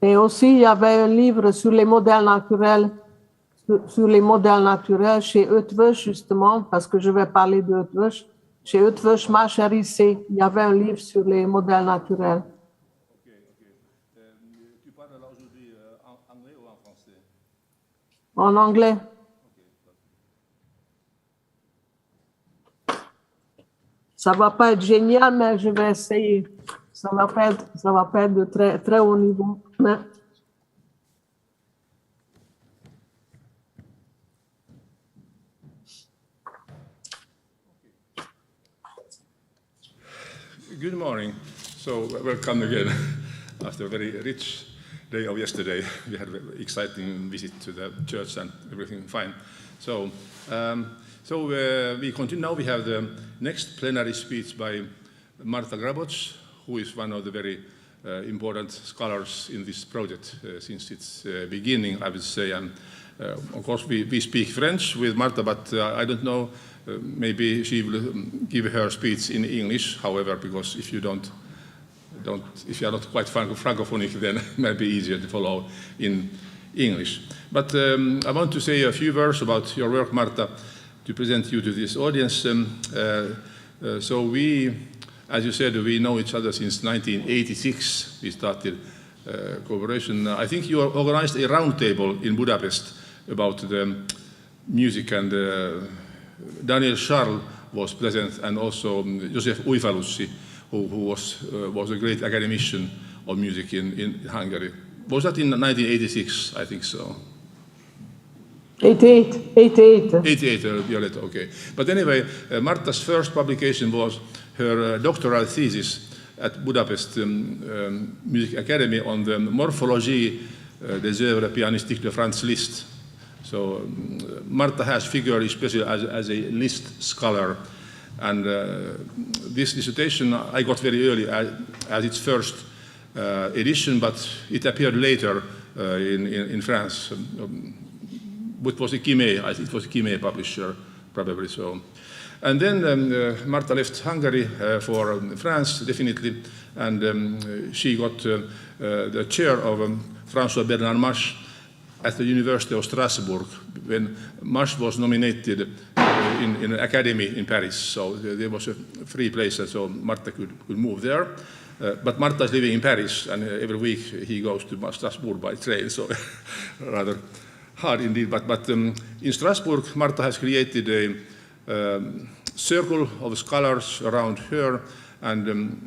Et aussi, il y avait un livre sur les modèles naturels, chez Eötvös, justement, parce que je vais parler d'Eötvös. Chez Eötvös, ma chérie, il y avait un livre sur les modèles naturels. Tu parles là aujourd'hui en anglais ou en français? En anglais. Ça va pas être génial, mais je vais essayer. Ça va pas être de très, très haut niveau. Mais... Good morning. So welcome again. After a very rich day of yesterday, we had an exciting visit to the church and everything fine. So, we continue now. We have the next plenary speech by Márta Grabócz, who is one of the very important scholars in this project since its beginning, I would say. And of course, we speak French with Márta, but I don't know. Maybe she will give her speech in English. However, because if you if you are not quite francophonic, then it might be easier to follow in English. But I want to say a few words about your work, Márta, to present you to this audience. So we, as you said, we know each other since 1986. We started cooperation. I think you organized a roundtable in Budapest about the music, and Daniel Charles was present, and also József Újfalussy, who was a great academician of music in Hungary. Was that in 1986? I think so. 88. 88, Violetta, okay. But anyway, Márta's first publication was her doctoral thesis at Budapest Music Academy on the morphologie des œuvres pianistiques de Franz Liszt. So Márta has figured especially as a Liszt scholar, and this dissertation I got very early as its first edition, but it appeared later in France. What was it was a Keynote publisher, probably so. And then Márta left Hungary for France, definitely, and she got the chair of François Bernard Mache at the University of Strasbourg when Mache was nominated in an academy in Paris. So there was a free place, and so Márta could move there. But Márta is living in Paris, and every week he goes to Strasbourg by train, so rather hard indeed. But in Strasbourg, Márta has created a circle of scholars around her, and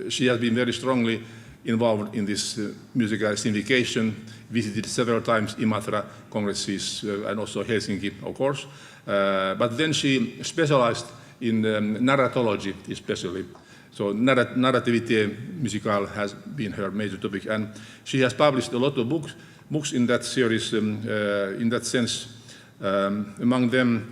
she has been very strongly involved in this musical signification, visited several times Imatra congresses and also Helsinki, of course. But then she specialized in narratology, especially. So narrativité musicale has been her major topic, and she has published a lot of books in that series. In that sense, among them,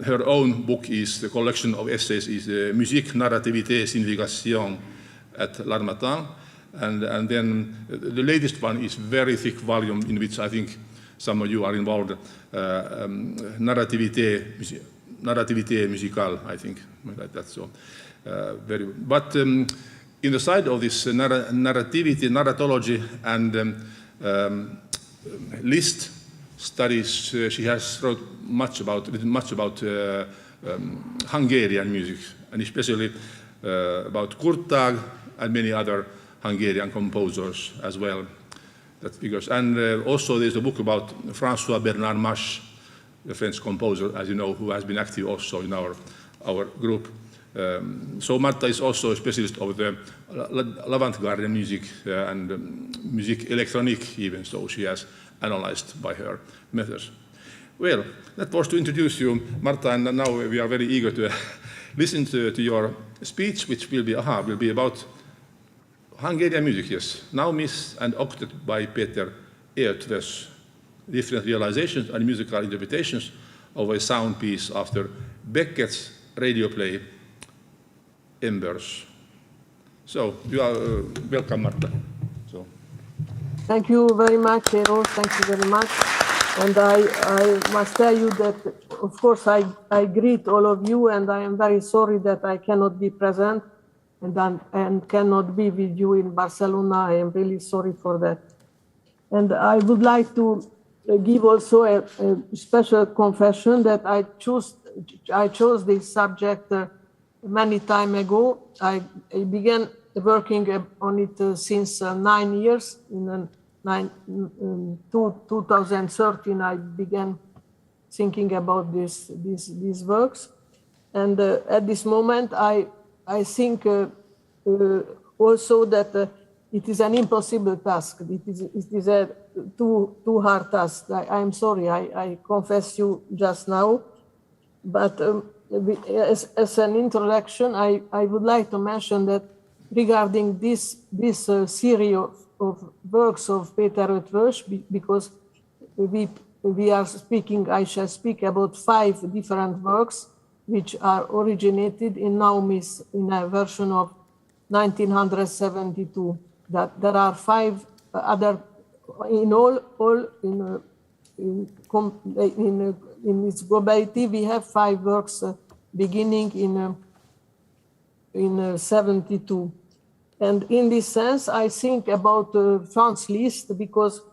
her own book is the collection of essays is Musique, narrativité, signification at l'Harmattan, and then the latest one is very thick volume in which I think some of you are involved. Narrativité musicale, I think, like that. So very. But in the side of this narrativity, narratology, and Liszt studies, she has wrote much about Hungarian music, and especially about Kurtág and many other Hungarian composers as well. That figures. And also there's a book about François Bernard Mache, the French composer, as you know, who has been active also in our group. So Márta is also a specialist of the avant-garde music and musique électronique even, so she has analyzed by her methods. Well, that was to introduce you, Márta, and now we are very eager to listen to your speech, which will be about Hungarian music, yes. Now Miss and Octet by Peter Eötvös, different realizations and musical interpretations of a sound piece after Beckett's radio play, Embers. So you are welcome, Márta. So. Thank you very much, Eero. Thank you very much. And I must tell you that, of course, I greet all of you, and I am very sorry that I cannot be present. and cannot be with you in Barcelona. I am really sorry for that. And I would like to give also a special confession that I chose this subject many time ago. I began working on it since 9 years. In 2013, I began thinking about these works. And at this moment, I think also that it is an impossible task. It is a too hard task. I'm sorry, I confess you just now. But as an introduction, I would like to mention that regarding this series of works of Peter Eötvös, because we are speaking, I shall speak about 5 different works which are originated in Naumis in a version of 1972. That there are 5 other in its globality. We have 5 works beginning in 72, and in this sense, I think about Franz Liszt, because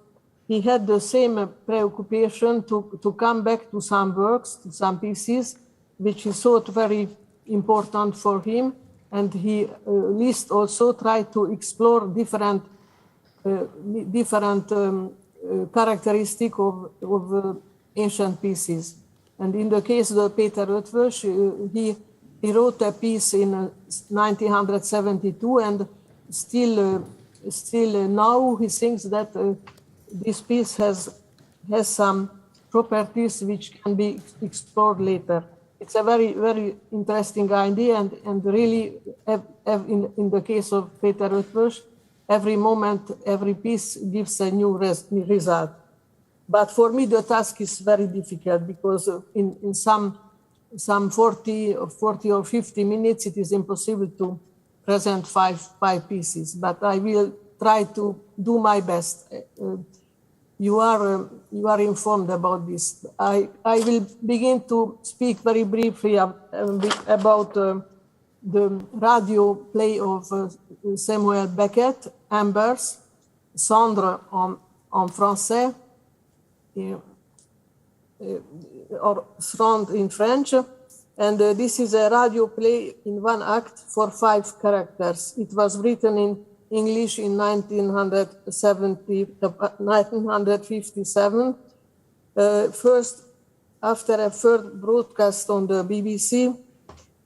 he had the same preoccupation to come back to some works, to some pieces, which he thought very important for him. And Liszt also tried to explore different characteristics of ancient pieces. And in the case of Peter Eötvös, he wrote a piece in 1972, and still now he thinks that this piece has some properties which can be explored later. It's a very, very interesting idea, and really, in the case of Peter Eötvös, every moment, every piece gives a new result. But for me, the task is very difficult, because in some 40 or 50 minutes, it is impossible to present five pieces. But I will try to do my best. You are informed about this. I will begin to speak very briefly about the radio play of Samuel Beckett, Embers, Sobre en français, or Fronde in French. And this is a radio play in 1 act for 5 characters. It was written in English in 1957. First, after a third broadcast on the BBC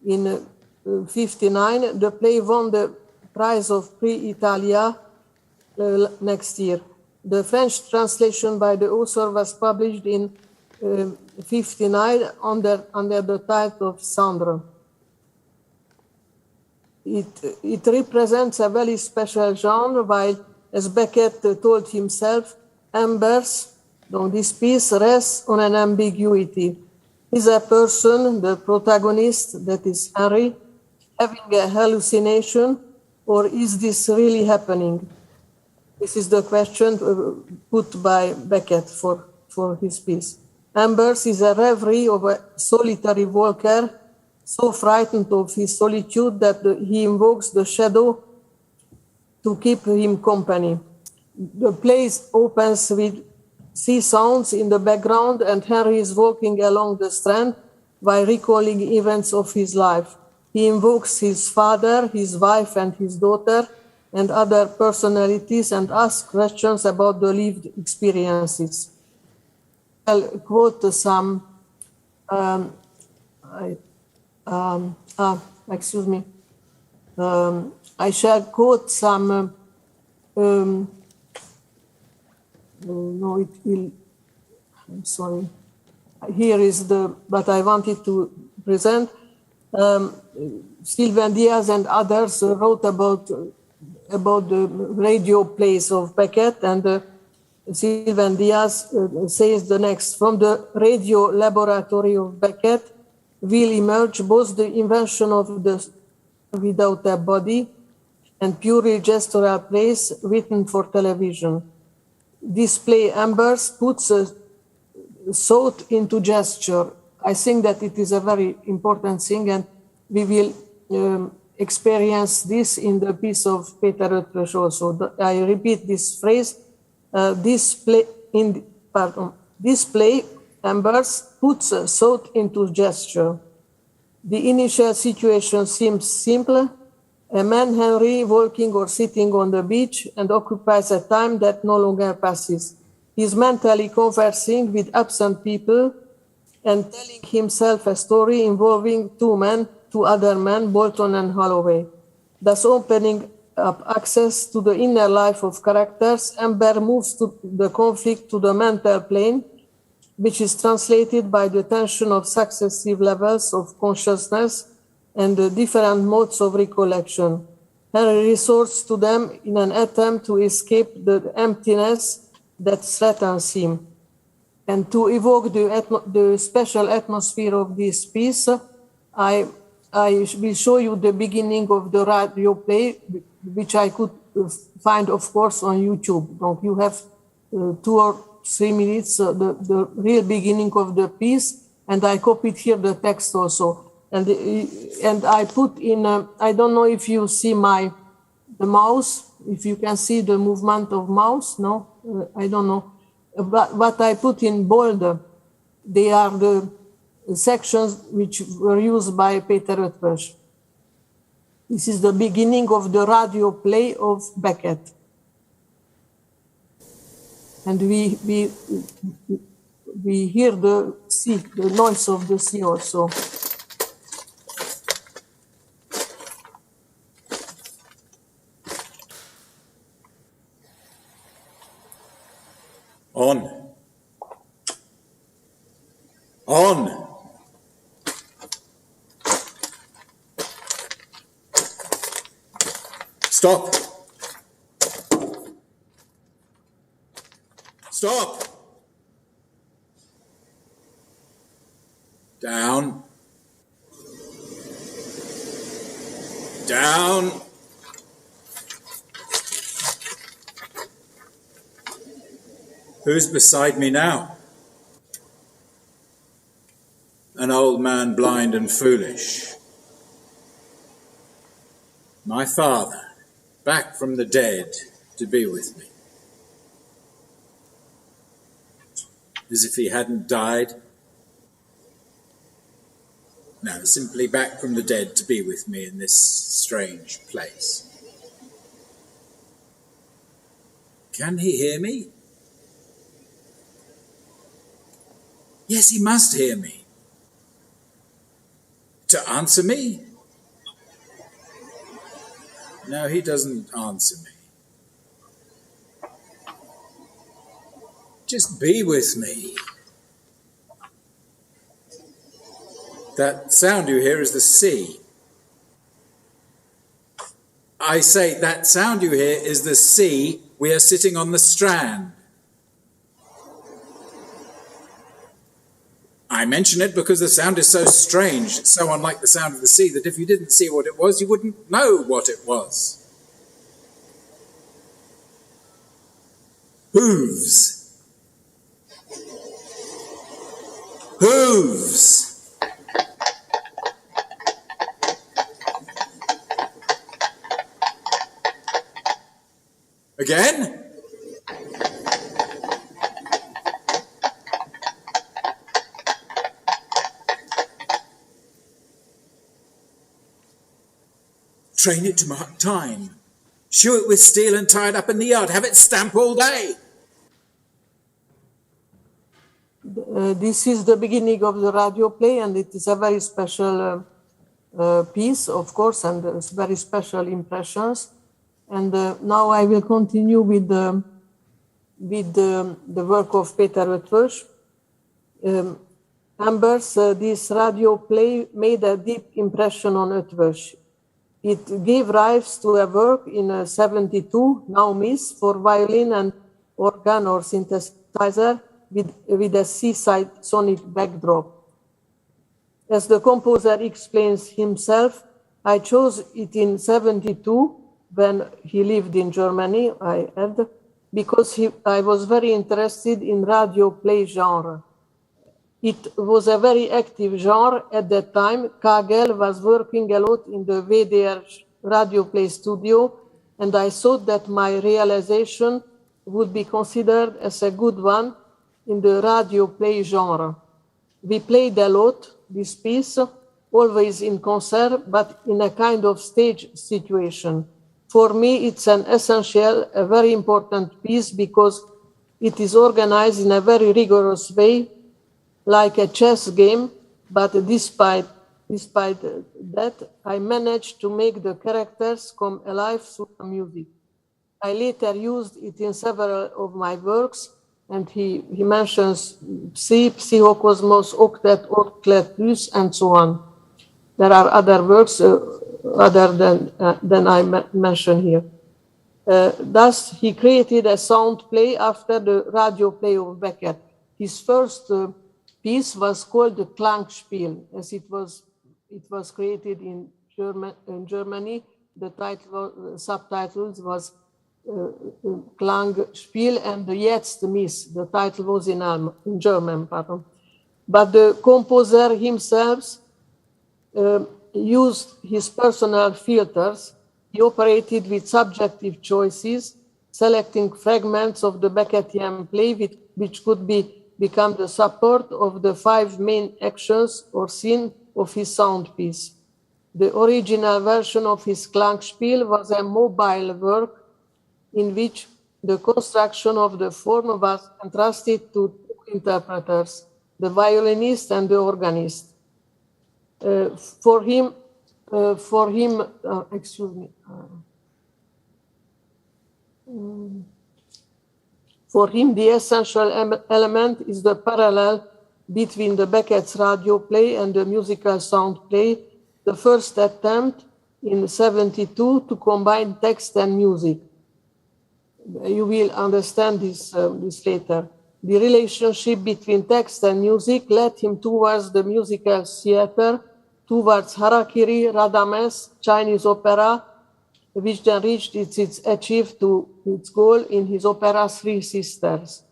in 59, the play won the prize of Prix Italia next year. The French translation by the author was published in 59 under the title of Sobre. It represents a very special genre, while, as Beckett told himself, Embers, donc this piece, rests on an ambiguity. Is a person, the protagonist, that is Henry, having a hallucination, or is this really happening? This is the question put by Beckett for his piece. Embers is a reverie of a solitary walker, so frightened of his solitude that he invokes the shadow to keep him company. The play opens with sea sounds in the background, and Henry is walking along the strand while recalling events of his life. He invokes his father, his wife, and his daughter, and other personalities, and asks questions about the lived experiences. I'll quote some excuse me. I shall quote some. No, it will. I'm sorry. Here is but I wanted to present. Sylvain Diaz and others wrote about the radio plays of Beckett, and Sylvain Diaz says the next: from the radio laboratory of Beckett will emerge both the invention of the without a body and purely gestural plays written for television. This play, Embers, puts thought into gesture. I think that it is a very important thing, and we will experienced this in the piece of Peter Eötvös also. I repeat this phrase, display Embers puts thought into gesture. The initial situation seems simple. A man, Henry, walking or sitting on the beach and occupies a time that no longer passes. He is mentally conversing with absent people and telling himself a story involving two other men, Bolton and Holloway. Thus opening up access to the inner life of characters, Ember moves to the conflict to the mental plane, which is translated by the tension of successive levels of consciousness and the different modes of recollection. Henry resorts to them in an attempt to escape the emptiness that threatens him. And to evoke the special atmosphere of this piece, I will show you the beginning of the radio play, which I could find, of course, on YouTube. Donc you have 2 or 3 minutes, the real beginning of the piece, and I copied here the text also. And I put in, I don't know if you see the mouse, if you can see the movement of mouse, no? I don't know. But what I put in bold, they are the sections which were used by Peter Eötvös. This is the beginning of the radio play of Beckett. And we hear the sea, the noise of the sea also. On. Stop. Stop. Down. Down. Who's beside me now? An old man, blind and foolish. My father, back from the dead to be with me. As if he hadn't died. No, simply back from the dead to be with me in this strange place. Can he hear me? Yes, he must hear me. To answer me? No, he doesn't answer me. Just be with me. That sound you hear is the sea. I say, that sound you hear is the sea. We are sitting on the strand. I mention it because the sound is so strange, so unlike the sound of the sea, that if you didn't see what it was, you wouldn't know what it was. Hooves. Hooves. Again? Train it to mark time. Shoe it with steel and tie it up in the yard. Have it stamp all day. This is the beginning of the radio play, and it is a very special piece, of course, and very special impressions. And now I will continue with the work of Peter Eötvös. Embers, this radio play made a deep impression on Eötvös. It gave rise to a work in 72, now missed, for violin and organ or synthesizer with a seaside sonic backdrop. As the composer explains himself, I chose it in 72 when he lived in Germany, I add, because I was very interested in radio play genre. It was a very active genre at that time. Kagel was working a lot in the VDR radio play studio, and I thought that my realization would be considered as a good one in the radio play genre. We played a lot this piece, always in concert, but in a kind of stage situation. For me, it's an essential, a very important piece because it is organized in a very rigorous way, like a chess game, but despite that, I managed to make the characters come alive through the music. I later used it in several of my works, and he mentions Psi, Psychokosmos, Octet, Octet Plus, and so on. There are other works other than I mention here. Thus, he created a sound play after the radio play of Beckett. His first piece was called the Klangspiel, as it was created in Germany. The subtitles was Klangspiel and the Jetzt Miss. The title was in German, pardon. But the composer himself used his personal filters. He operated with subjective choices, selecting fragments of the Beckettian play which could become the support of the 5 main actions or scene of his sound piece. The original version of his Klangspiel was a mobile work in which the construction of the form was entrusted to 2 interpreters, the violinist and the organist. For him, the essential element is the parallel between the Beckett's radio play and the musical sound play, the first attempt in 1972 to combine text and music. You will understand this later. The relationship between text and music led him towards the musical theater, towards harakiri, radames, Chinese opera, which then achieved its goal in his opera Three Sisters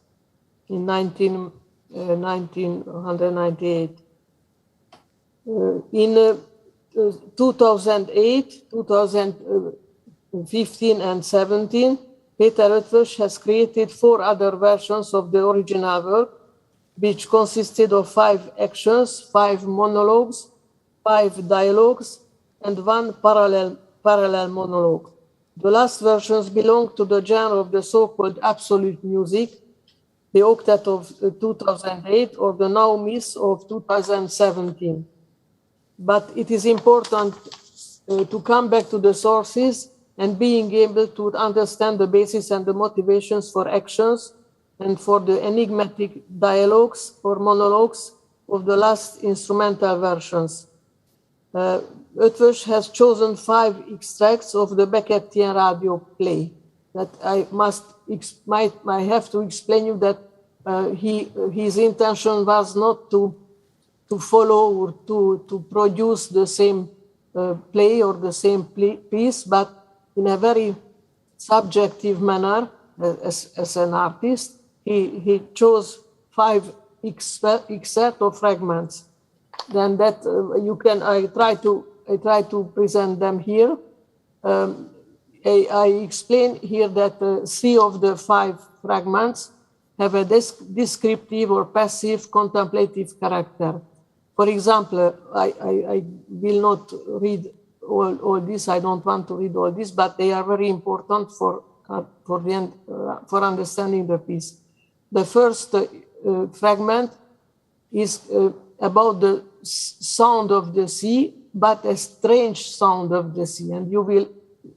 in 1998. In 2008, 2015 and 17, Peter Eötvös has created 4 other versions of the original work, which consisted of 5 actions, 5 monologues, 5 dialogues, and 1 parallel monologue. The last versions belong to the genre of the so-called absolute music, the Octet of 2008 or the Now Miss of 2017. But it is important to come back to the sources and being able to understand the basis and the motivations for actions and for the enigmatic dialogues or monologues of the last instrumental versions. Eötvös has chosen 5 extracts of the Beckettian radio play that I have to explain you that his intention was not to follow or to produce the same play or the same piece, but in a very subjective manner, as an artist, he chose 5 excerpts or fragments. Then that I try to present them here. I explain here that 3 of the 5 fragments have a descriptive or passive contemplative character. For example, I will not read all this. I don't want to read all this, but they are very important for understanding the piece. The first fragment is about the sound of the sea, but a strange sound of the sea. And you will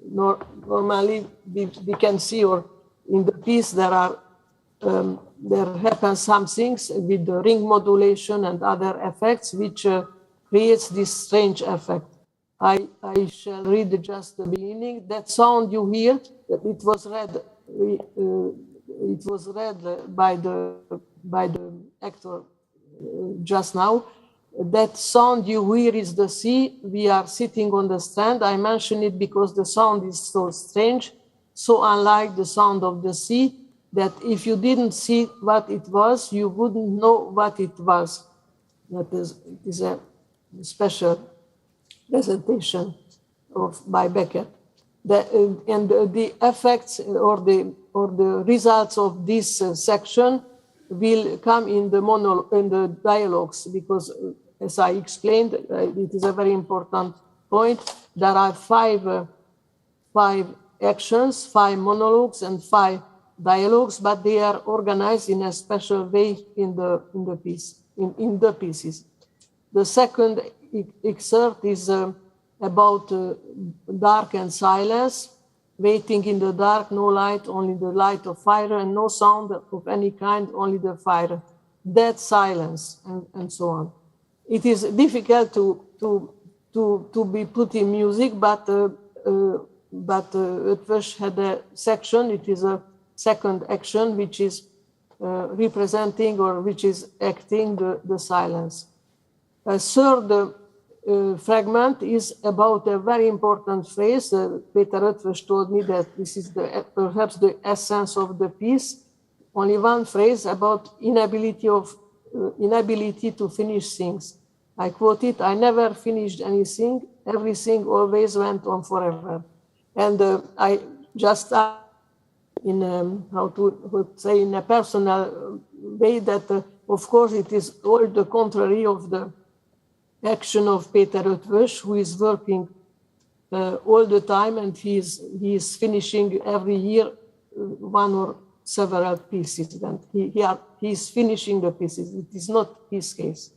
normally we can see, or in the piece there happen some things with the ring modulation and other effects which creates this strange effect. I shall read just the beginning. That sound you hear, that it was read by the actor just now. That sound you hear is the sea. We are sitting on the strand. I mention it because the sound is so strange, so unlike the sound of the sea, that if you didn't see what it was, you wouldn't know what it was. That is a special presentation by Beckett. The effects or the results of this section will come in the dialogues, because as I explained, it is a very important point. There are five actions, 5 monologues and 5 dialogues, but they are organized in a special way in the pieces. The second excerpt is about dark and silence, waiting in the dark, no light, only the light of fire, and no sound of any kind, only the fire, dead silence, and so on. It is difficult to be put in music, but Eötvös had a section. It is a second action which is representing or which is acting the silence. A third fragment is about a very important phrase. Peter Eötvös told me that this is perhaps the essence of the piece. Only one phrase about inability to finish things. I quote it: "I never finished anything. Everything always went on forever." And I just in how to say in a personal way that of course it is all the contrary of the action of Peter Eötvös, who is working all the time, and he is finishing every year one or several pieces, and he is finishing the pieces. It is not his case.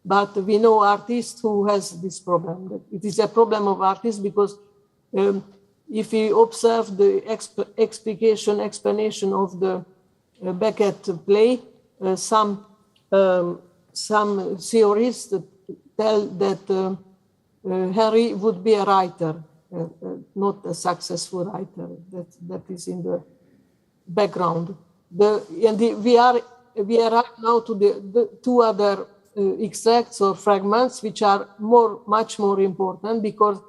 But we know artists who has this problem. It is a problem of artists because if we observe the explanation of the Beckett play, some theorists tell that Harry would be a writer, not a successful writer. That is in the background. We arrive now to the 2 other extracts or fragments, which are much more important because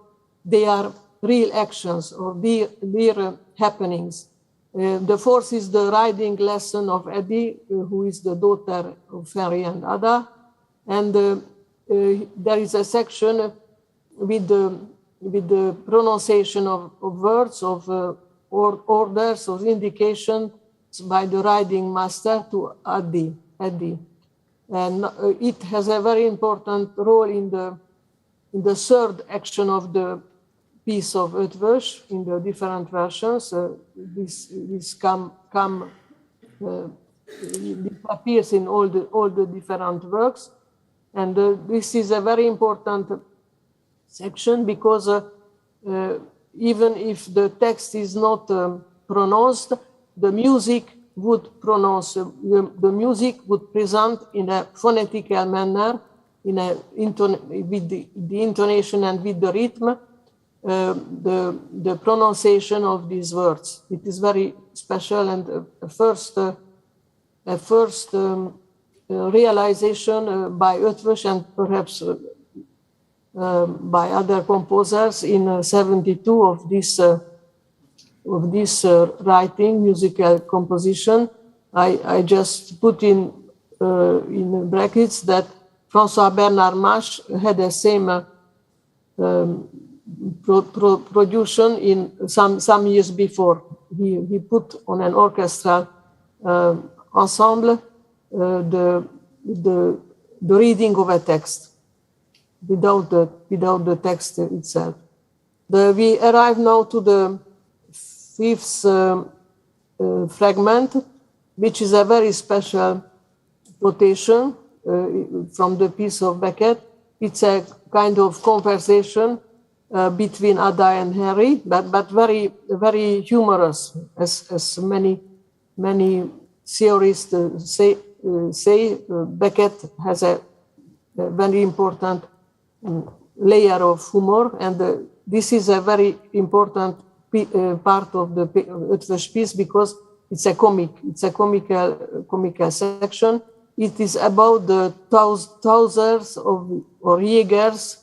they are real actions or real happenings. The fourth is the riding lesson of Eddie, who is the daughter of Harry and Ada, and there is a section with the pronunciation of words, of orders, of indications by the riding master to Eddie. And it has a very important role in the third action of the piece of Eötvös in the different versions. This appears in all the different works, and this is a very important section because even if the text is not pronounced, the music would pronounce, the music would present in a phonetical manner, with the intonation and with the rhythm, the pronunciation of these words. It is very special, and a first realization by Eötvös and perhaps by other composers in 72 of this writing, musical composition. I just put in brackets that François Bernard Mach had the same production in some years before. He put on an orchestral ensemble the reading of a text without the text itself. We arrive now to the 5th fragment, which is a very special quotation from the piece of Beckett. It's a kind of conversation between Ada and Harry, but very, very humorous, as many theorists say. Beckett has a very important layer of humor, and this is a very important part of the Eötvös piece because it's a comical section. It is about the thousands or Jägers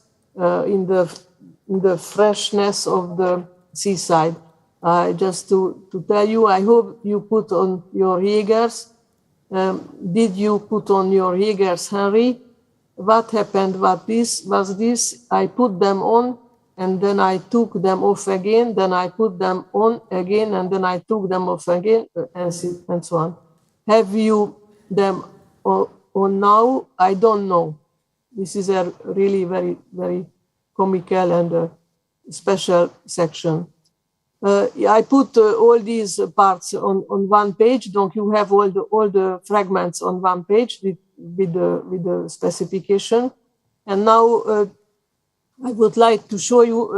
in the freshness of the seaside. Just to tell you, I hope you put on your Jägers. Did you put on your Jägers, Henry? what happened, what this was this, I put them on, and then I took them off again, then I put them on again, and then I took them off again, and so on. Have you them on now? I don't know. This is a really very, very comical and special section. I put all these parts on one page. Donc you have all the fragments on one page with the specification. And now I would like to show you.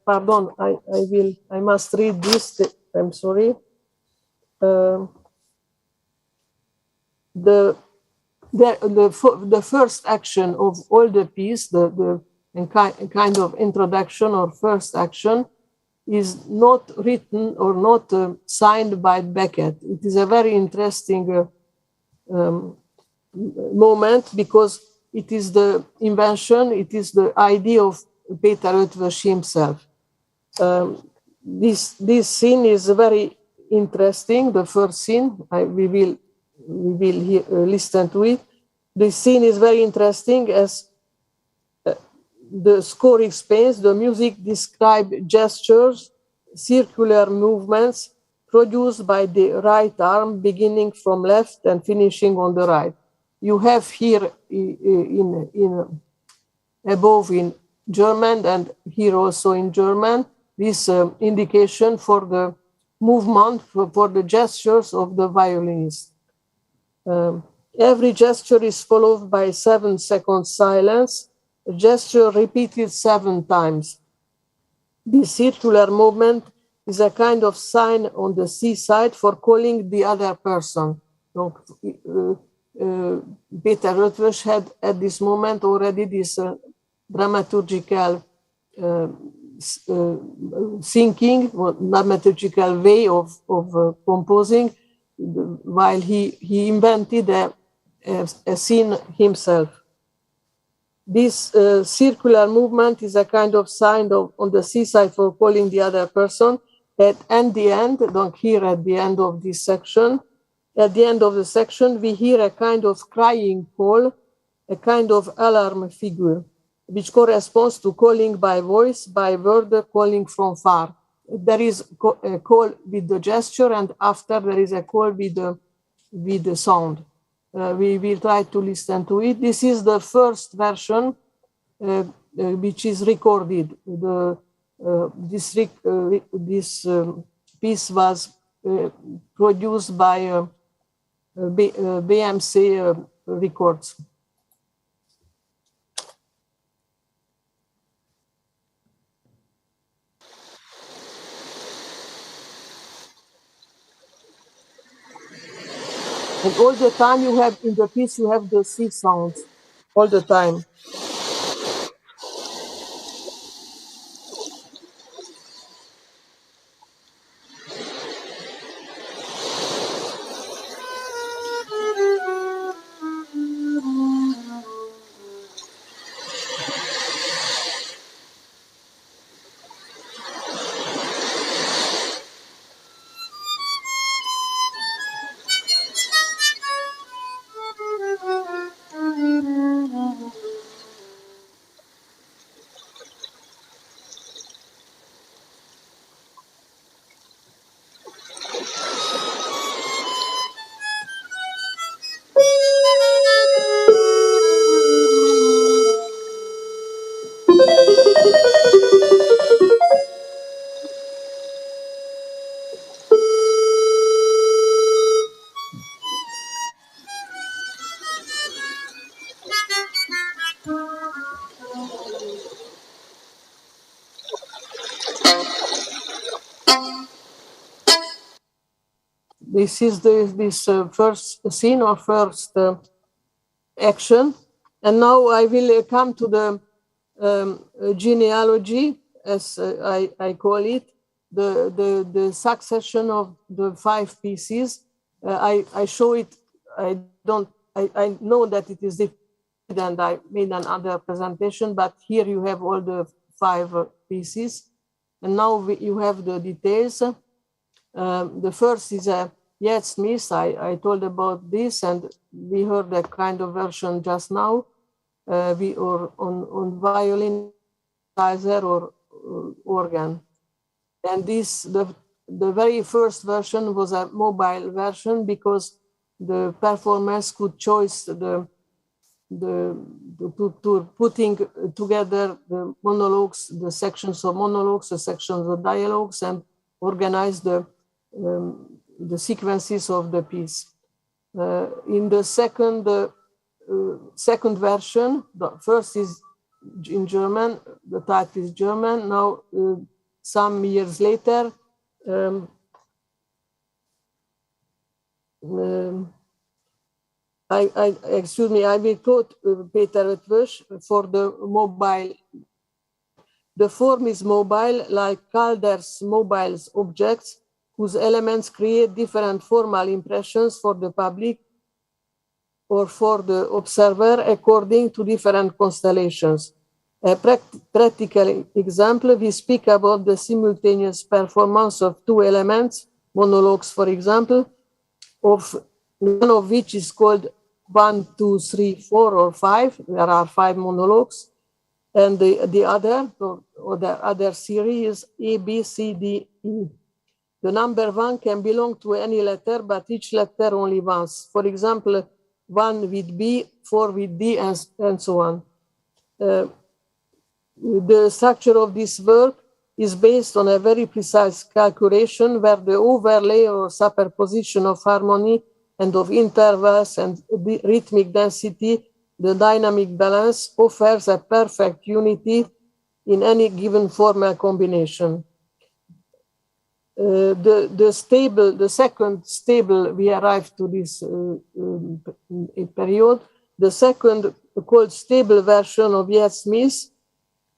Pardon, I must read this. I'm sorry. The first action of all the piece, the kind of introduction or first action, is not written or not signed by Beckett. It is a very interesting moment because it is the invention, it is the idea of Peter Eötvös himself. This scene is very interesting. The first scene, we will listen to it. This scene is very interesting as the score explains. The music describes gestures, circular movements produced by the right arm, beginning from left and finishing on the right. You have here above in German and here also in German this indication for the movement, for the gestures of the violinist. Every gesture is followed by 7 seconds silence, a gesture repeated 7 times. This circular movement is a kind of sign on the C side for calling the other person. So, Peter Eötvös had at this moment already this dramaturgical thinking, dramaturgical way of composing, while he invented a scene himself. This circular movement is a kind of sign on the C side for calling the other person. And the end, donc here at the end of this section, at the end of the section, we hear a kind of crying call, a kind of alarm figure, which corresponds to calling by voice, by word, calling from far. There is a call with the gesture, and after there is a call with the sound. We will try to listen to it. This is the first version, which is recorded. This piece was produced by BMC Records. And all the time you have in the piece, you have the C sounds all the time. This is this first scene or first action. And now I will come to the genealogy, as I call it, the succession of the 5 pieces. I show it, I know that it is different and I made another presentation, but here you have all the 5 pieces. And now you have the details. The first is a ESMUC. I told about this, and we heard a kind of version just now. or on violin, or organ. And the very first version was a mobile version because the performers could choose to putting together the monologues, the sections of monologues, the sections of dialogues, and organize the sequences of the piece. In the second version, the first is in German, the title is German. Now, some years later, excuse me, I will quote Peter Eötvös for the mobile. The form is mobile, like Calder's mobile objects, whose elements create different formal impressions for the public or for the observer according to different constellations. A practical example, we speak about the simultaneous performance of two elements, monologues, for example, of one of which is called 1, 2, 3, 4, or 5. There are 5 monologues. And the other series is A, B, C, D, E. The number 1 can belong to any letter, but each letter only once. For example, 1 with B, 4 with D, and so on. The structure of this work is based on a very precise calculation where the overlay or superposition of harmony and of intervals and the rhythmic density, the dynamic balance, offers a perfect unity in any given formal combination. The second stable, we arrived to this period. The second, called stable version of ESMUC,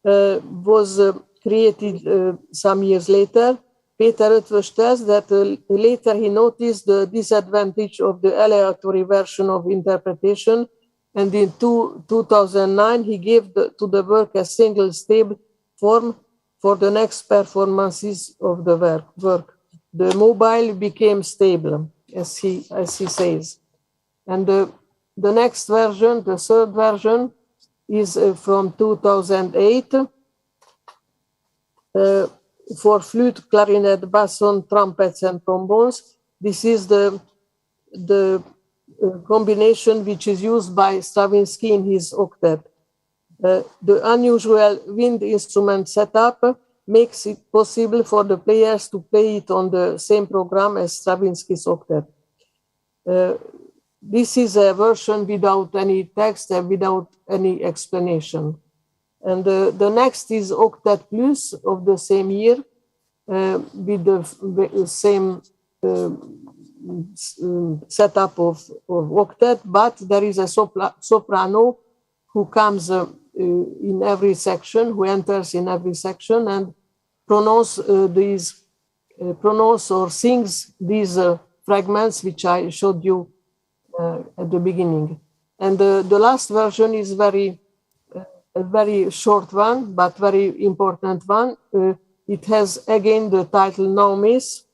was created some years later. Peter Eötvös tells that later he noticed the disadvantage of the aleatory version of interpretation, and in 2009 he gave to the work a single stable form for the next performances of the work. The mobile became stable, as he says. And the next version, the third version, is from 2008 for flute, clarinet, basson, trumpets, and trombones. This is the combination which is used by Stravinsky in his Octet. The unusual wind instrument setup makes it possible for the players to play it on the same program as Stravinsky's Octet. This is a version without any text and without any explanation. And the next is Octet Plus of the same year with the same setup of Octet, but there is a soprano who comes in every section, who enters in every section and pronounce or sings these fragments which I showed you at the beginning. And the last version is a very short one, but very important one. It has again the title Naumis,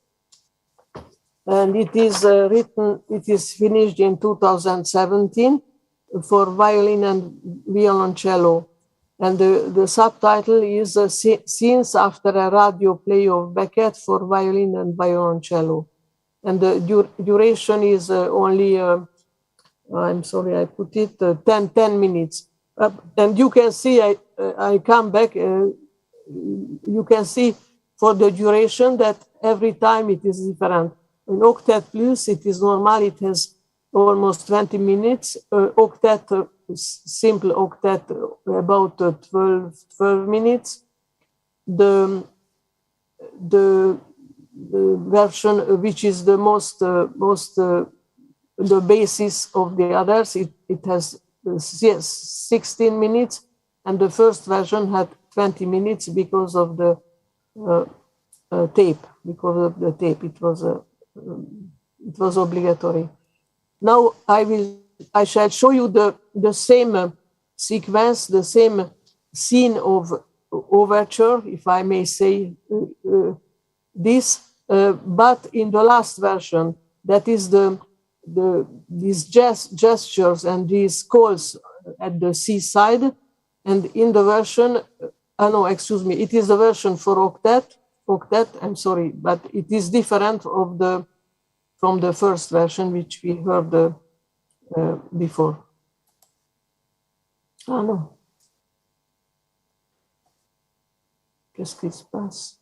and it is finished in 2017 for violin and violoncello. And the subtitle is Scenes after a radio play of Beckett for violin and violoncello. And the duration is only, I'm sorry, I put it 10 minutes. And you can see, I come back, you can see for the duration that every time it is different. In Octet Plus, it is normal, it has almost 20 minutes. Octet, simple Octet, about 12 minutes. The version which is the most the basis of the others, it has 16 minutes, and the first version had 20 minutes because of the tape. Because of the tape, it was obligatory. Now I shall show you the same sequence, the same scene of overture, if I may say this, but in the last version, that is these gestures and these calls at the seaside, and in the version, no, excuse me, it is the version for Octet, I'm sorry, but it is different from the first version, which we heard before. Ah non. Qu'est-ce qui se passe?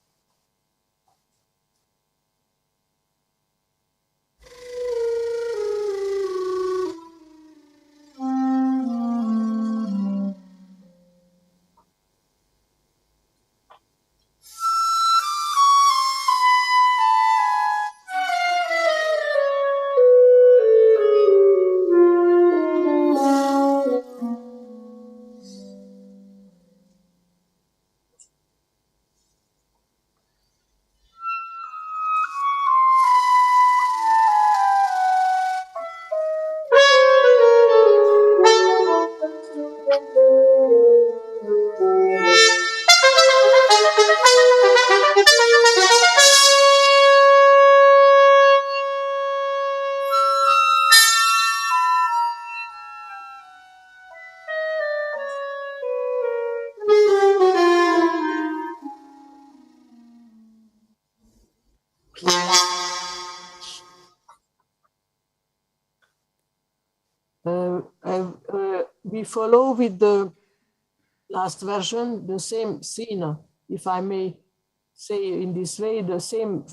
We follow with the last version the same scene, if I may say in this way, the same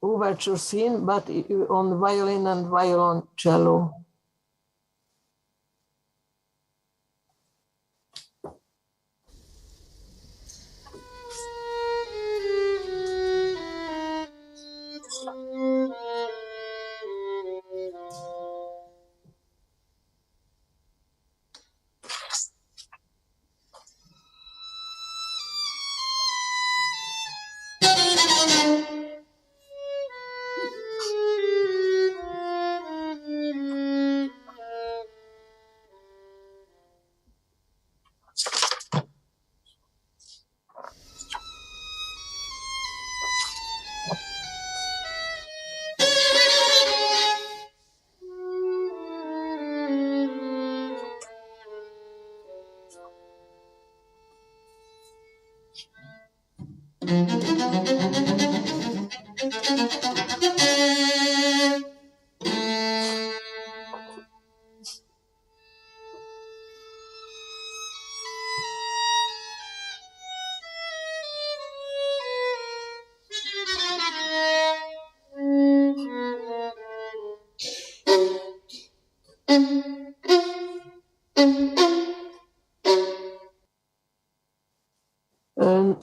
overture scene, but on violin and violoncello.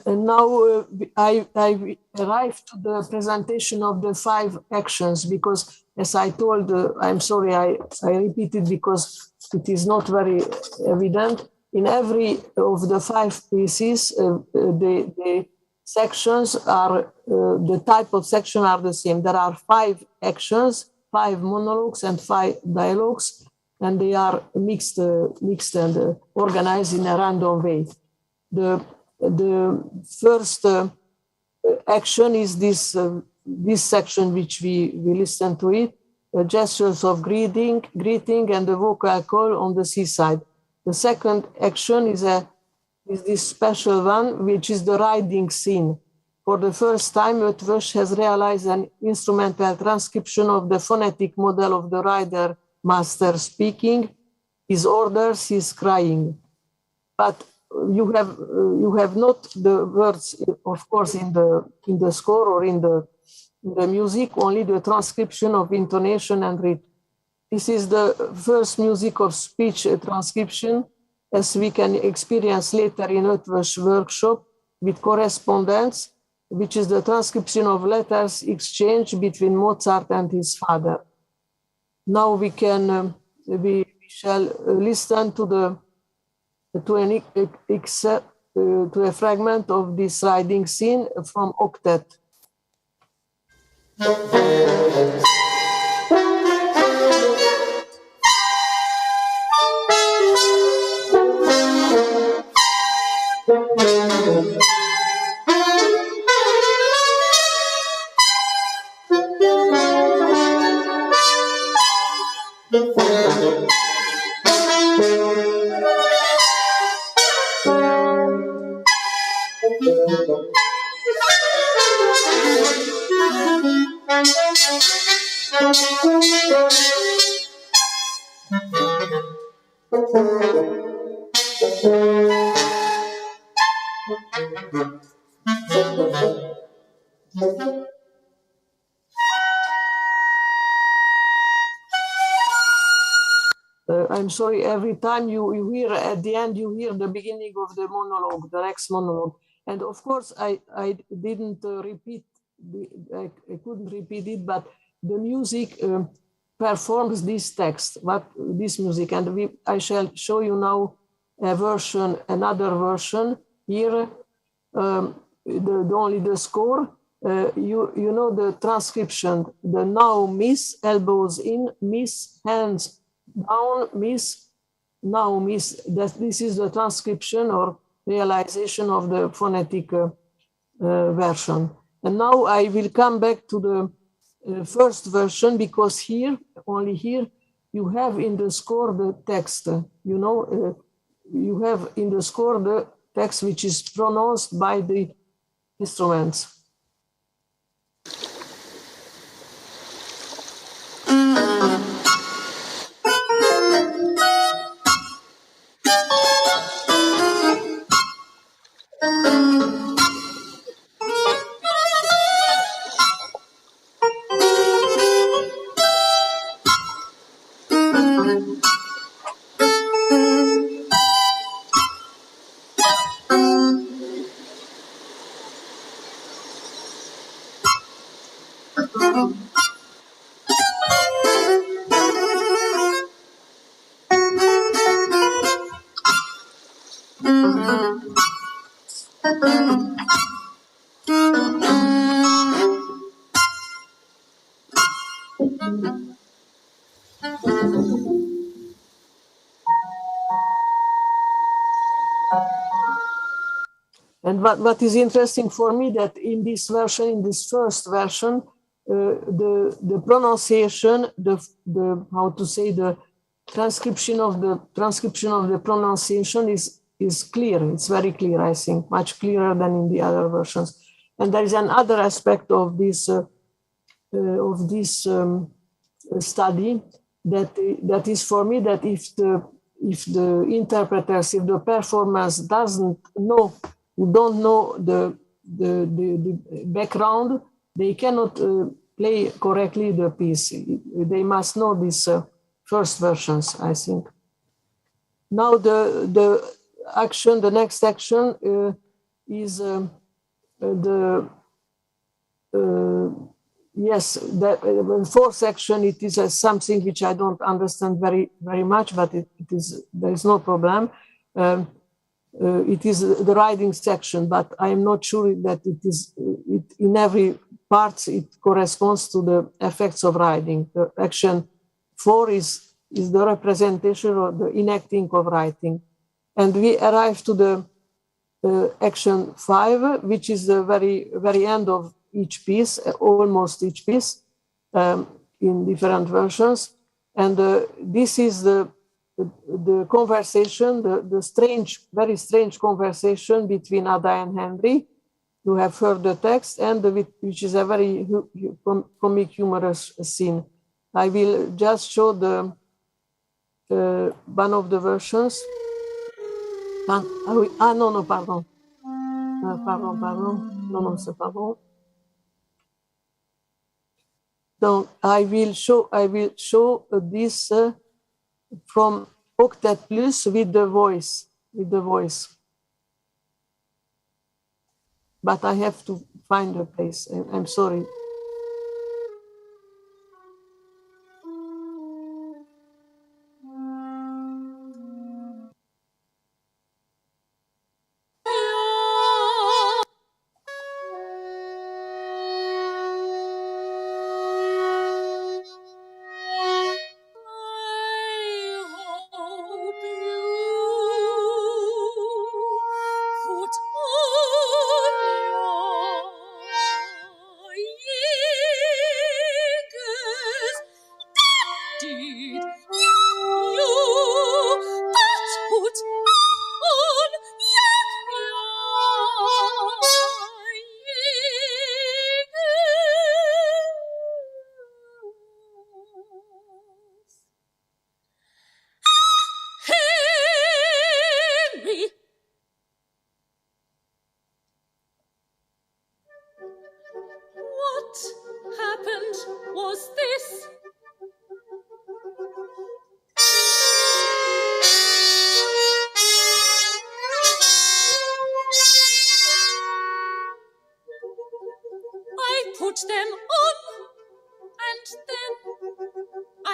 And now I arrived to the presentation of the 5 actions, because as I told, I'm sorry, I repeated because it is not very evident. In every of the 5 pieces, the sections are, the type of section are the same. There are 5 actions, 5 monologues and 5 dialogues, and they are mixed and organized in a random way. The first action is this section which we listen to it, gestures of greeting and the vocal call on the seaside. The second action is this special one, which is the riding scene. For the first time, Eötvös has realized an instrumental transcription of the phonetic model of the rider master speaking, his orders, his crying. But you have not the words, of course, in the score or in the music, only the transcription of intonation and rhythm. This is the first music of speech transcription, as we can experience later in Eötvös workshop with correspondence, which is the transcription of letters exchanged between Mozart and his father. Now we shall listen to a fragment of this riding scene from Octet. I'm sorry, every time you hear at the end, you hear the beginning of the monologue, the next monologue. And of course, I didn't repeat, I couldn't repeat it, but the music performs this text, this music. And I shall show you now a version, another version here, only the score. You know the transcription, the now miss, elbows in, miss, hands down, miss, now miss. This is the transcription or realization of the phonetic version. And now I will come back to the first version, because here, only here, you have in the score the text. You know, you have in the score the text which is pronounced by the instruments. And what is interesting for me, that in this version, in this first version, the pronunciation, the how to say, the transcription of the pronunciation is clear. It's very clear, I think, much clearer than in the other versions. And there is another aspect of this study that is for me, that if the interpreters, if the performers don't know the background, they cannot play correctly the piece. They must know these first versions, I think. Now the next action is the fourth action. It is something which I don't understand very much, but there is no problem. It is the riding section, but I am not sure that in every part it corresponds to the effects of riding. The action 4 is the representation or the enacting of writing. And we arrive to the action 5, which is the very end of each piece, almost each piece, in different versions. And this is the conversation, the very strange conversation between Ada and Henry. You have heard the text, and which is a very comic, humorous scene. I will just show one of the versions. Non, pardon. Non, c'est pas bon. Donc, I will show this from Octet Plus with the voice. But I have to find a place. I'm sorry.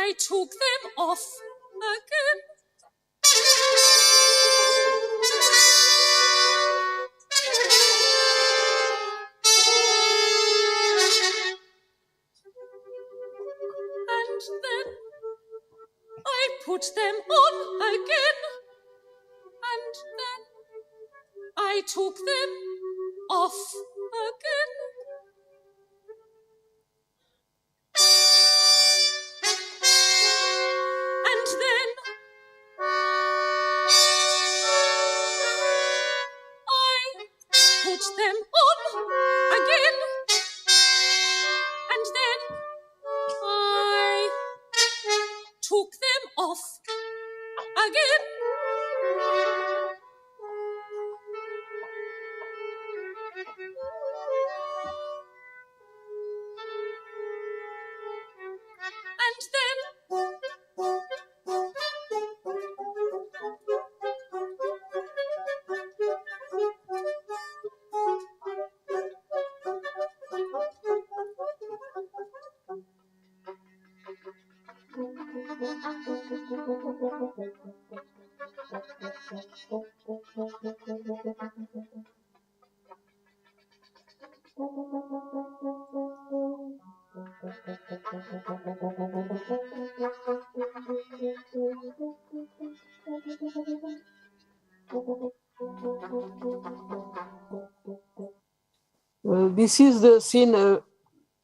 I took them off again. And then I put them on again. And then I took them off again. And then I put them on again. And then I took them off again. And then This is the scene,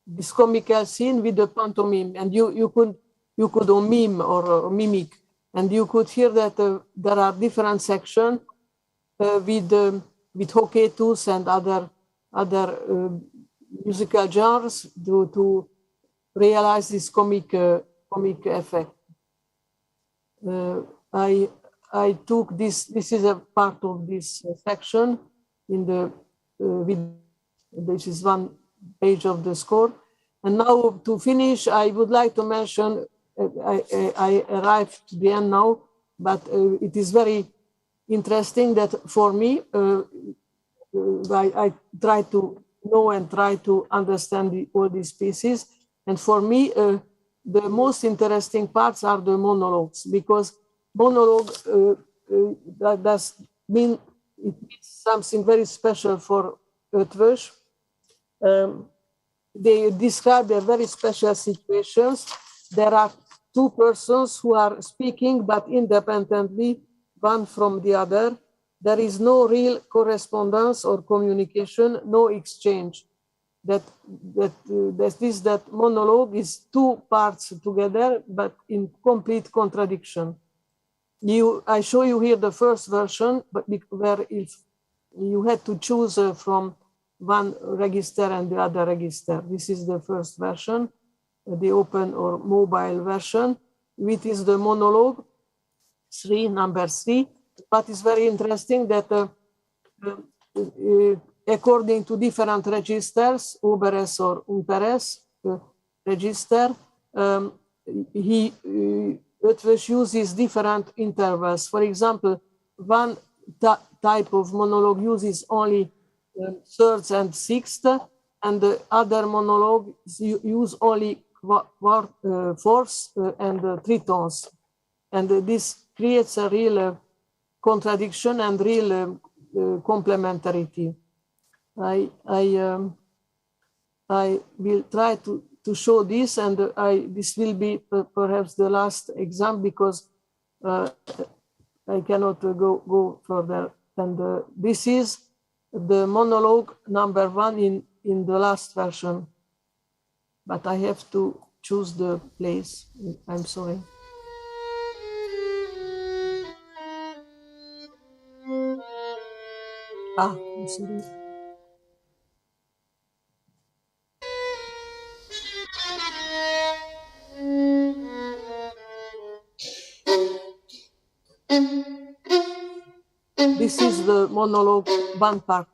this comical scene with the pantomime, and you could mime or mimic, and you could hear that there are different sections with hoquetus and other musical genres to realize this comic effect. I took this. This is a part of this section in the this is one page of the score. And now to finish, I would like to mention, I arrived to the end now, but it is very interesting that for me, I try to know and try to understand all these pieces. And for me, the most interesting parts are the monologues, because monologue that does mean it means something very special for Eötvös. They describe a very special situations. There are two persons who are speaking, but independently, one from the other. There is no real correspondence or communication, no exchange. That monologue is two parts together, but in complete contradiction. I show you here the first version, but where if you had to choose from one register and the other register. This is the first version, the open or mobile version, which is the monologue, number 3. But it's very interesting that according to different registers, oberes or unteres register, Eötvös uses different intervals. For example, one type of monologue uses only thirds and sixths, and the other monologue use only fourths and tritons. And this creates a real contradiction and real complementarity. I will try to show this, and this will be perhaps the last exam, because I cannot go further. And this is the monologue number 1 in the last version, but I have to choose the place. I'm sorry. I'm sorry. This is the monologue, one part.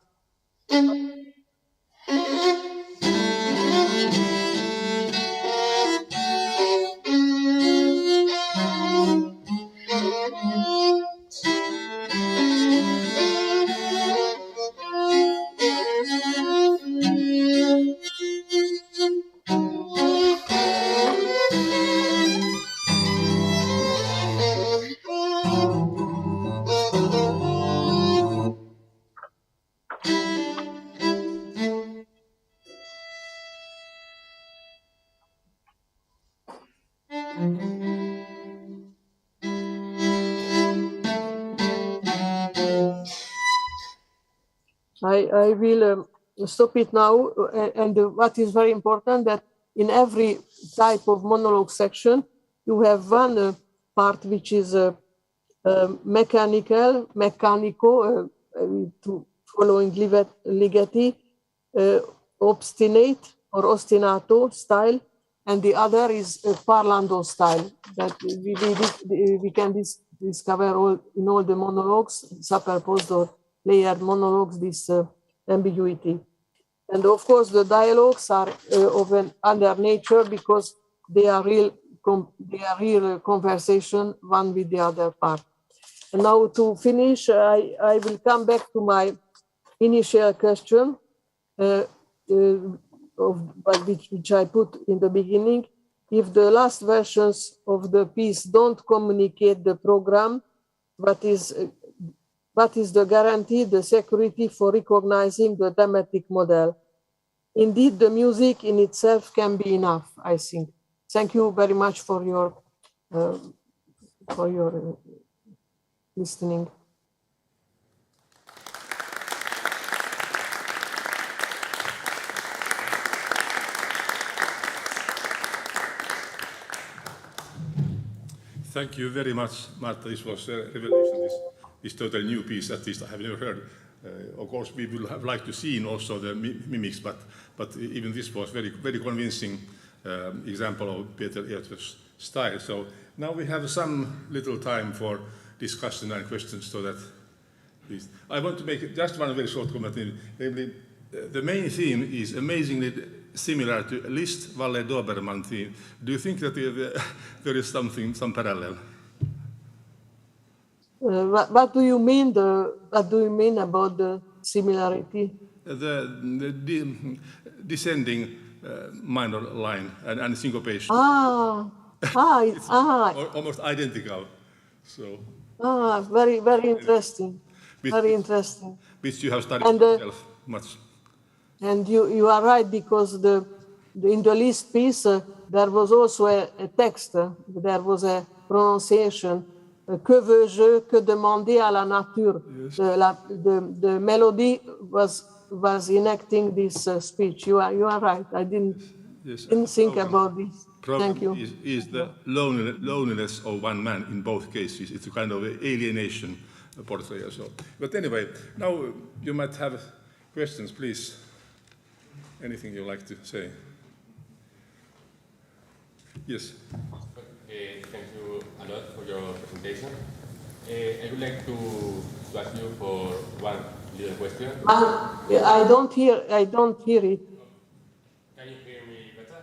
I will stop it now. And what is very important that in every type of monologue section, you have one part which is mechanical, to following ligeti, obstinate or ostinato style, and the other is parlando style that we can discover in all the monologues, superposed or layered monologues, this ambiguity. And of course, the dialogues are of an other nature because they are real conversation one with the other part. And now to finish, I will come back to my initial question, which I put in the beginning. If the last versions of the piece don't communicate the program, what is the guarantee, the security for recognizing the thematic model? Indeed, the music in itself can be enough, I think. Thank you very much for your listening. Thank you very much, Márta. This was a revelation. This totally new piece, at least I have never heard. Of course, we would have liked to see also the mimics, but even this was very, very convincing example of Peter Eötvös' style. So now we have some little time for discussion and questions. So that I want to make just one very short comment. Namely, the main theme is amazingly similar to Liszt, Valle, Doberman theme. Do you think that there is some parallel? What do you mean? What do you mean about the similarity? The descending minor line and syncopation. Almost identical. So. Very, very interesting. Very interesting. Which you have studied yourself much. And you are right, because in the Liszt piece there was also a text. There was a pronunciation. Que veux-je, que demander à la nature? Yes. The melody was enacting this speech. You are right. I didn't think about this. Thank you. Is the loneliness of one man in both cases. It's a kind of alienation portrayal. So. But anyway, now you might have questions, please. Anything you'd like to say? Yes. Thank you a lot for your presentation. I would like to ask you for one little question. I don't hear it. Can you hear me better?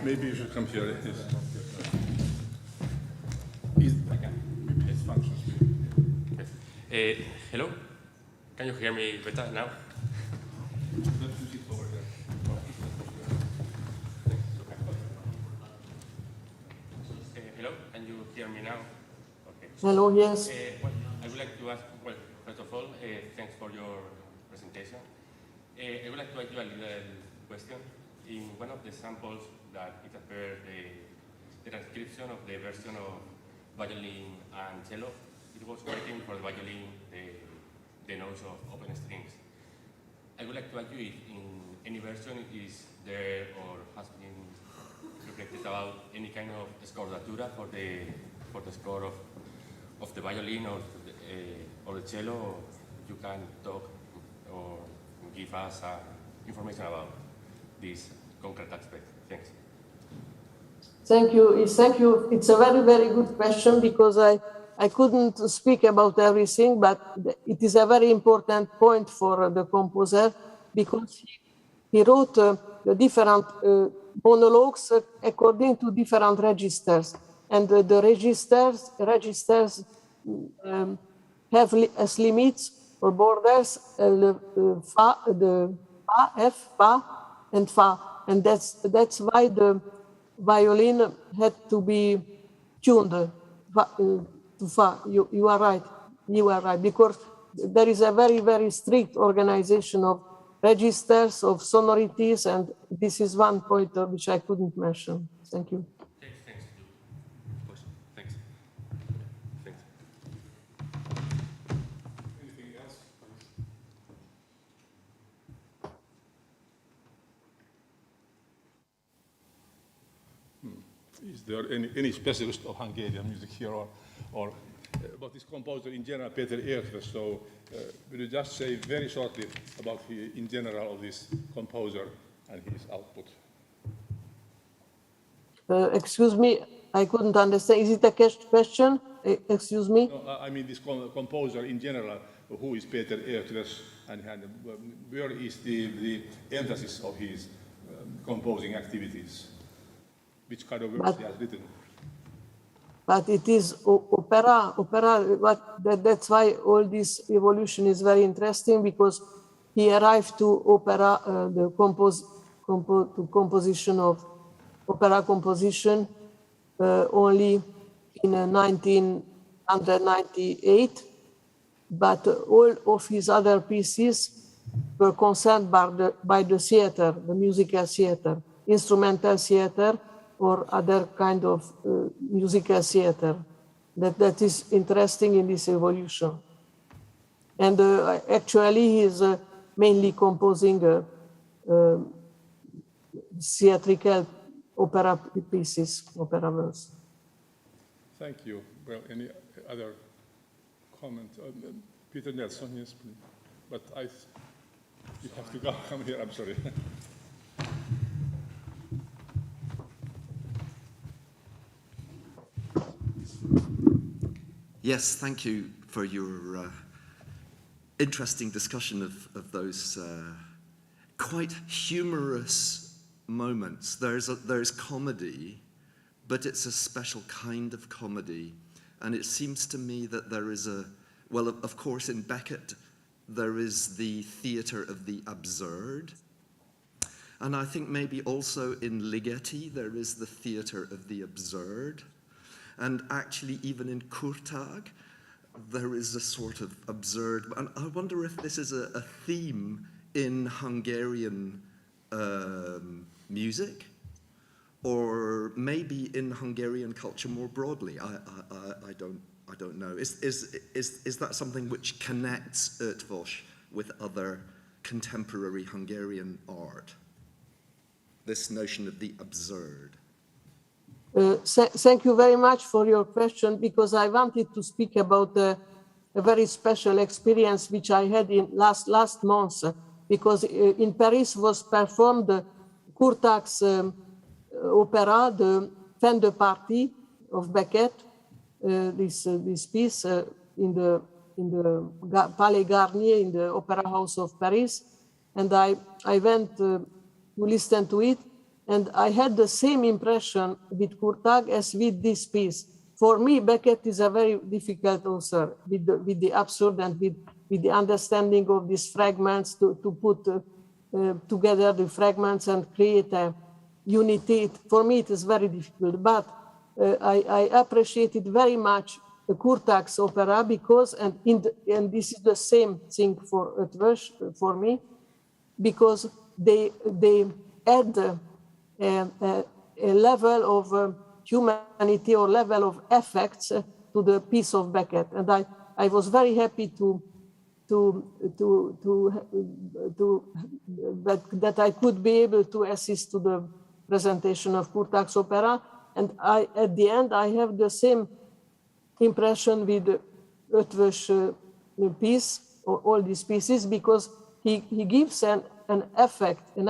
Maybe you should come here. Yes. It functions. Yes. Hello? Can you hear me better now? Hello, can you hear me now? Okay. Hello, yes. Well, I would like to ask, well, first of all, thanks for your presentation. I would like to ask you a little question. In one of the samples that it appeared, the transcription of the version of violin and cello, it was writing for the violin the notes of open strings. I would like to ask you if in any version is there or has been reflected about any kind of scordatura for the score of the violin or the cello, or you can talk or give us information about this concrete aspect. Thanks. Thank you. Thank you. It's a very, very good question, because I couldn't speak about everything, but it is a very important point for the composer, because he wrote the different monologues according to different registers, and the registers have as limits or borders the fa, F, fa, and fa, and that's why violin had to be tuned to fa. You are right. You are right, because there is a very, very strict organization of registers, of sonorities, and this is one point which I couldn't mention. Thank you. Thanks. Of course. Thanks. Thanks. Anything else, please? Is there any specialist of Hungarian music here, or about this composer in general, Peter Eötvös? So, will you just say very shortly about in general of this composer and his output? Excuse me, I couldn't understand. Is it a question? Excuse me? No, I mean this composer in general. Who is Peter Eötvös, and where is the emphasis of his composing activities? Which kind of works he has written? But it is opera. That's why all this evolution is very interesting, because he arrived to opera, composition of opera composition only in 1998, but all of his other pieces were concerned by the theater, the musical theater, instrumental theater, or other kind of musical theater. That is interesting in this evolution. And actually he is mainly composing theatrical opera pieces, opera works. Thank you. Well, any other comment? Peter Nelson, yes, please. But you have to come here, I'm sorry. Yes, thank you for your interesting discussion of those quite humorous moments. There's comedy, but it's a special kind of comedy. And it seems to me that there is well, of course, in Beckett, there is the theatre of the absurd. And I think maybe also in Ligeti, there is the theatre of the absurd. And actually, even in Kurtág, there is a sort of absurd. And I wonder if this is a theme in Hungarian music, or maybe in Hungarian culture more broadly. I don't know. Is that something which connects Eötvös with other contemporary Hungarian art? This notion of the absurd. Thank you very much for your question, because I wanted to speak about a very special experience which I had in last month, because in Paris was performed Kurtág's opera, the Fin de Partie of Beckett, this piece in the Palais Garnier in the Opera House of Paris, and I went to listen to it. And I had the same impression with Kurtág as with this piece. For me, Beckett is a very difficult author with the absurd and with the understanding of these fragments to put together the fragments and create a unity. For me, it is very difficult. But I appreciated very much the Kurtág's opera because, and this is the same thing for Eötvös, for me, because they add a level of humanity or level of effects to the piece of Beckett, and I was very happy that I could be able to assist to the presentation of Kurtág's opera, and at the end I have the same impression with Eötvös piece or all these pieces, because he gives an effect, a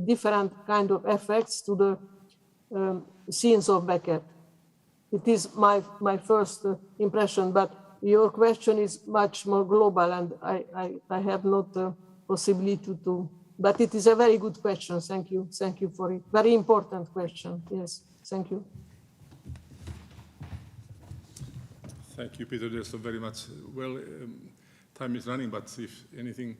different kind of effects to the scenes of Beckett. It is my first impression, but your question is much more global, and I have not the possibility to. But it is a very good question. Thank you for it. Very important question. Yes, thank you. Thank you, Peter Eötvös, very much. Well, time is running, but if anything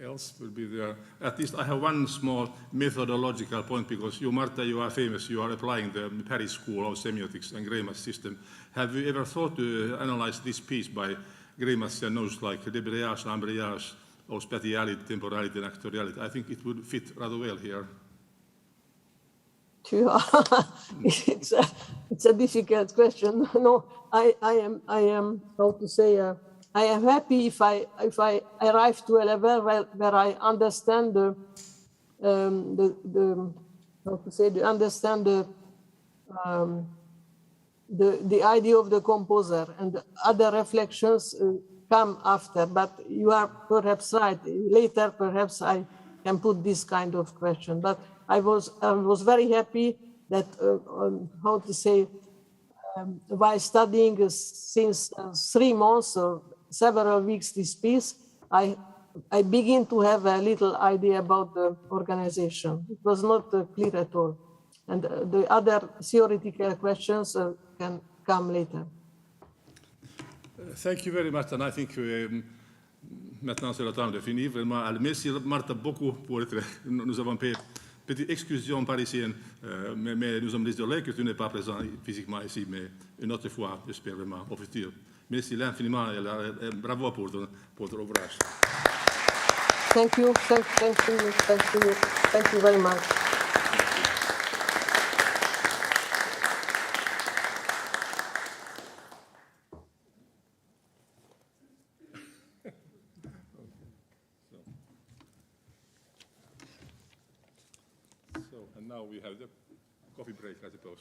else will be there. At least I have one small methodological point, because you, Márta, you are famous. You are applying the Paris School of Semiotics and Grimal's system. Have you ever thought to analyze this piece by Grimal's notes like débrayage, embrayage, or spatiality, temporality, and actuality? I think it would fit rather well here. It's a difficult question. No, I am how to say. I am happy if I arrive to a level where I understand the idea of the composer, and the other reflections come after. But you are perhaps right. Later, perhaps I can put this kind of question. But I was very happy that while studying since 3 months or several weeks this piece, I begin to have a little idea about the organization. It was not clear at all. And the other theoretical questions can come later. Thank you very much, and I think maintenant c'est le temps de finir. Vraiment, merci Márta beaucoup pour être. Nous avons fait une petite excursion parisienne, mais nous sommes désolés que tu n'es pas présent physiquement ici, mais une autre fois, j'espère vraiment, au futur. Merci infiniment et bravo pour ton ouvrage. Thank you very much. So, and now we have the coffee break, I suppose.